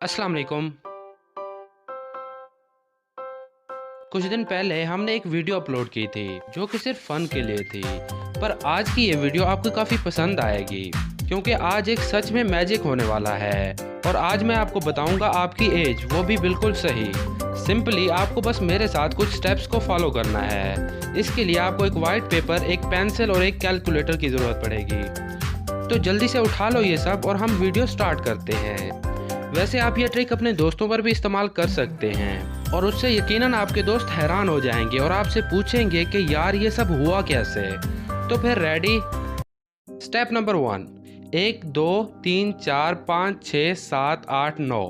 अस्सलाम वालेकुम। कुछ दिन पहले हमने एक वीडियो अपलोड की थी जो कि सिर्फ फन के लिए थी, पर आज की ये वीडियो आपको काफ़ी पसंद आएगी क्योंकि आज एक सच में मैजिक होने वाला है और आज मैं आपको बताऊंगा आपकी एज, वो भी बिल्कुल सही। सिंपली आपको बस मेरे साथ कुछ स्टेप्स को फॉलो करना है। इसके लिए आपको एक वाइट पेपर, एक पेंसिल और एक कैलकुलेटर की ज़रूरत पड़ेगी। तो जल्दी से उठा लो ये सब और हम वीडियो स्टार्ट करते हैं। वैसे आप ये ट्रिक अपने दोस्तों पर भी इस्तेमाल कर सकते हैं और उससे यकीनन आपके दोस्त हैरान हो जाएंगे और आपसे पूछेंगे कि यार ये सब हुआ कैसे। तो फिर रेडी? Step number 1, 1 2 3 4 5 6 7 8 9।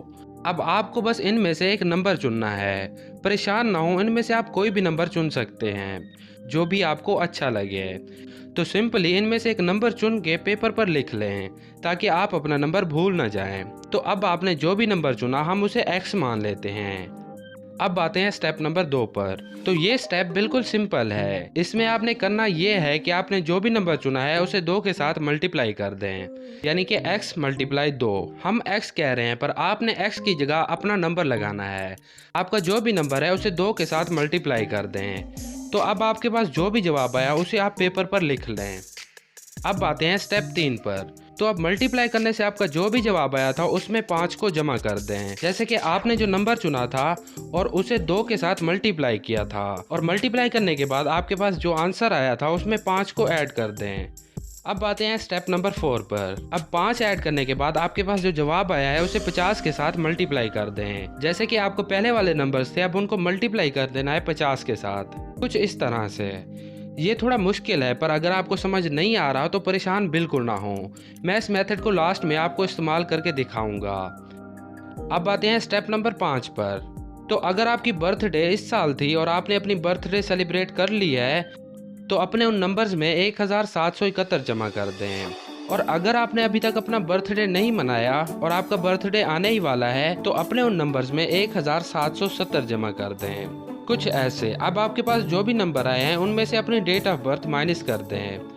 अब आपको बस इनमें से एक नंबर चुनना है। परेशान ना हो, इनमें से आप कोई भी नंबर चुन सकते हैं जो भी आपको अच्छा लगे। तो सिंपली इनमें से एक नंबर चुन के पेपर पर लिख लें ताकि आप अपना नंबर भूल ना जाएं। तो अब आपने जो भी नंबर चुना हम उसे एक्स मान लेते हैं। अब आते हैं स्टेप नंबर 2 पर। तो ये स्टेप बिल्कुल सिंपल है। इसमें आपने करना ये है कि आपने जो भी नंबर चुना है उसे 2 के साथ मल्टीप्लाई कर दें, यानी कि x मल्टीप्लाई 2। हम x कह रहे हैं पर आपने x की जगह अपना नंबर लगाना है। आपका जो भी नंबर है उसे 2 के साथ मल्टीप्लाई कर दें। तो अब आपके पास जो भी जवाब आया उसे आप पेपर पर लिख लें। अब आते हैं स्टेप 3 पर। तो अब मल्टीप्लाई करने से आपका जो भी जवाब आया था उसमें 5 को जमा कर दें। जैसे कि आपने जो नंबर चुना था और उसे 2 के साथ मल्टीप्लाई किया था और मल्टीप्लाई करने के बाद आपके पास जो आंसर आया था उसमें 5 को ऐड कर दें। अब आते हैं स्टेप नंबर 4 पर। अब 5 ऐड करने के बाद आपके पास जो जवाब आया है उसे 50 के साथ मल्टीप्लाई कर दें। जैसे कि आपको पहले वाले नंबर्स थे, अब उनको मल्टीप्लाई कर देना है 50 के साथ, कुछ इस तरह से। ये थोड़ा मुश्किल है पर अगर आपको समझ नहीं आ रहा तो परेशान बिल्कुल ना हो, मैं इस मेथड को लास्ट में आपको इस्तेमाल करके दिखाऊंगा। अब आते हैं स्टेप नंबर 5 पर। तो अगर आपकी बर्थडे इस साल थी और आपने अपनी बर्थडे सेलिब्रेट कर ली है तो अपने उन नंबर्स में 1771 जमा कर दें। और अगर आपने अभी तक अपना बर्थडे नहीं मनाया और आपका बर्थडे आने ही वाला है तो अपने उन नंबर्स में 1770 जमा कर दें, कुछ ऐसे। अब आपके पास जो भी नंबर आए हैं उनमें से अपनी डेट ऑफ बर्थ माइनस कर दें।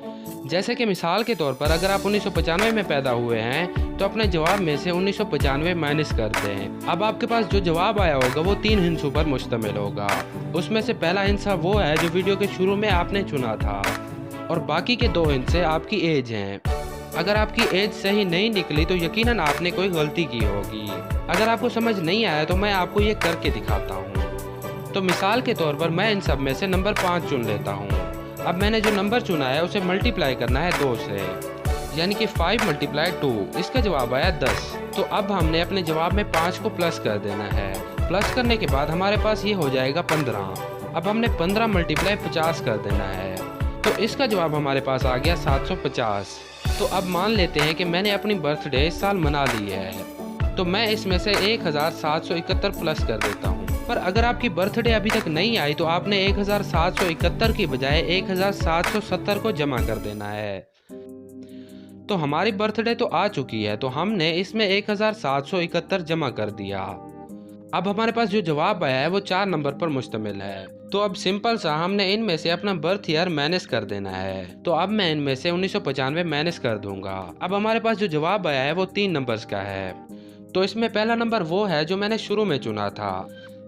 जैसे कि मिसाल के तौर पर अगर आप 1995 में पैदा हुए हैं तो अपने जवाब में से 1995 माइनस कर दें। अब आपके पास जो जवाब आया होगा वो 3 हिंसों पर मुश्तमिल होगा। उसमें से पहला हिस्सा वो है जो वीडियो के शुरू में आपने चुना था और बाकी के 2 हिस्से आपकी एज हैं। अगर आपकी एज सही नहीं निकली तो यकीनन आपने कोई गलती की होगी। अगर आपको समझ नहीं आया तो मैं आपको ये करके दिखाता हूँ। तो मिसाल के तौर पर मैं इन सब में से नंबर 5 चुन लेता हूँ। अब मैंने जो नंबर चुना है उसे मल्टीप्लाई करना है 2 से, यानी कि 5 मल्टीप्लाई 2। इसका जवाब आया 10। तो अब हमने अपने जवाब में 5 को प्लस कर देना है। प्लस करने के बाद हमारे पास ये हो जाएगा 15। अब हमने 15 मल्टीप्लाई 50 कर देना है। तो इसका जवाब हमारे पास आ गया 750। तो अब मान लेते हैं कि मैंने अपनी बर्थडे इस साल मना ली है, तो मैं इसमें से 1771 प्लस कर देता हूँ। पर अगर आपकी बर्थडे अभी तक नहीं आई तो आपने 1771 की बजाय 1770 को जमा कर देना है। तो हमारी बर्थडे तो आ चुकी है तो हमने इसमें 1771 जमा कर दिया। अब हमारे पास जो जवाब आया है वो 4 नंबर पर मुश्तमिल है। तो अब सिंपल सा हमने इनमें से अपना बर्थ ईयर माइनस कर देना है। तो अब मैं इनमें से 1995 माइनस कर दूंगा। अब हमारे पास जो जवाब आया है वो 3 नंबर्स का है। तो इसमें पहला नंबर वो है जो मैंने शुरू में चुना था।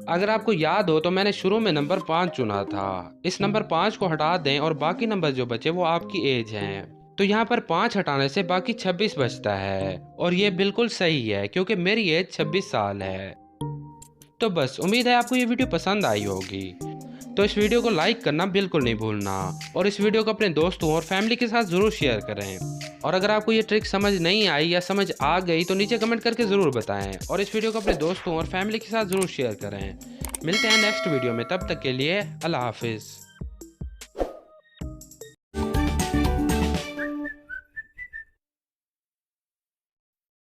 अगर आपको याद हो तो मैंने शुरू में नंबर 5 चुना था। इस नंबर 5 को हटा दें और बाकी नंबर जो बचे वो आपकी एज हैं। तो यहाँ पर 5 हटाने से बाकी 26 बचता है और ये बिल्कुल सही है क्योंकि मेरी एज 26 साल है। तो बस उम्मीद है आपको ये वीडियो पसंद आई होगी। तो इस वीडियो को लाइक करना बिल्कुल नहीं भूलना और इस वीडियो को अपने दोस्तों और फैमिली के साथ ज़रूर शेयर करें। और अगर आपको ये ट्रिक समझ नहीं आई या समझ आ गई तो नीचे कमेंट करके ज़रूर बताएं और इस वीडियो को अपने दोस्तों और फैमिली के साथ ज़रूर शेयर करें। मिलते हैं नेक्स्ट वीडियो में, तब तक के लिए अल्लाह हाफिज़।